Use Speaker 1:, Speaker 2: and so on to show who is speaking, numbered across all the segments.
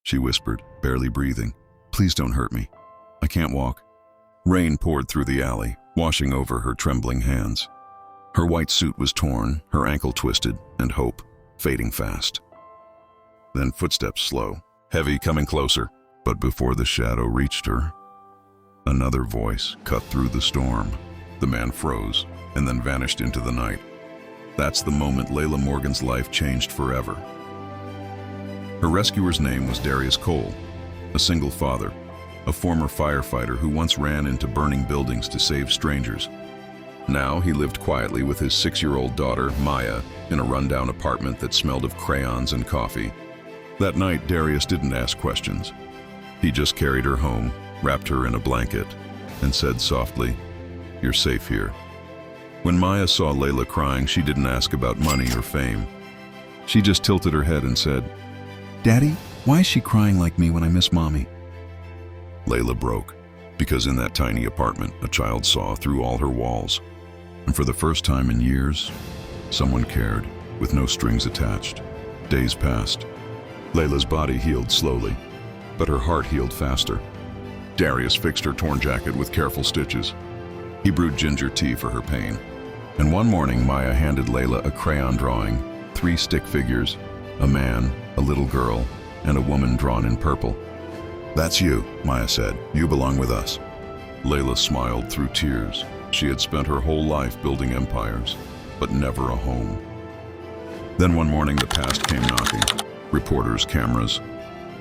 Speaker 1: she whispered, barely breathing. "Please don't hurt me. I can't walk." Rain poured through the alley, washing over her trembling hands. Her white suit was torn, her ankle twisted, and hope fading fast. Then footsteps slow, heavy, coming closer. But before the shadow reached her, another voice cut through the storm. The man froze and then vanished into the night. That's the moment Layla Morgan's life changed forever. Her rescuer's name was Darius Cole, a single father, a former firefighter who once ran into burning buildings to save strangers. Now he lived quietly with his 6-year-old daughter, Maya, in a rundown apartment that smelled of crayons and coffee. That night, Darius didn't ask questions. He just carried her home, wrapped her in a blanket, and said softly, "You're safe here." When Maya saw Layla crying, she didn't ask about money or fame. She just tilted her head and said, "Daddy, why is she crying like me when I miss Mommy?" Layla broke, because in that tiny apartment, a child saw through all her walls. And for the first time in years, someone cared, with no strings attached. Days passed. Layla's body healed slowly, but her heart healed faster. Darius fixed her torn jacket with careful stitches. He brewed ginger tea for her pain. And one morning, Maya handed Layla a crayon drawing, 3 stick figures, a man, a little girl, and a woman drawn in purple. "That's you," Maya said. "You belong with us." Layla smiled through tears. She had spent her whole life building empires, but never a home. Then one morning, the past came knocking. Reporters, cameras.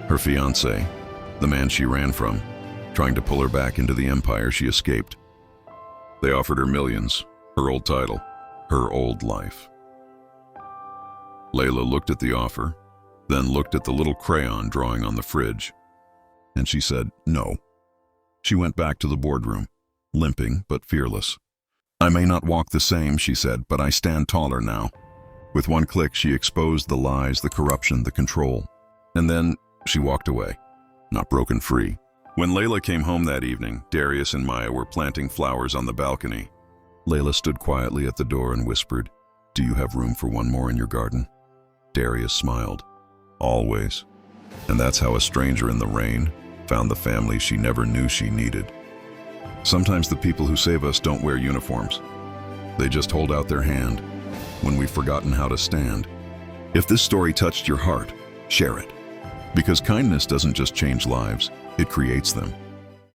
Speaker 1: Her fiancé, the man she ran from, trying to pull her back into the empire she escaped. They offered her millions, her old title, her old life. Layla looked at the offer, then looked at the little crayon drawing on the fridge, and she said no. She went back to the boardroom, limping but fearless. "I may not walk the same," she said, "but I stand taller now." With one click, she exposed the lies, the corruption, the control. And then she walked away, not broken free. When Layla came home that evening, Darius and Maya were planting flowers on the balcony. Layla stood quietly at the door and whispered, "Do you have room for one more in your garden?" Darius smiled. "Always." And that's how a stranger in the rain found the family she never knew she needed. Sometimes the people who save us don't wear uniforms. They just hold out their hand when we've forgotten how to stand. If this story touched your heart, share it. Because kindness doesn't just change lives, it creates them.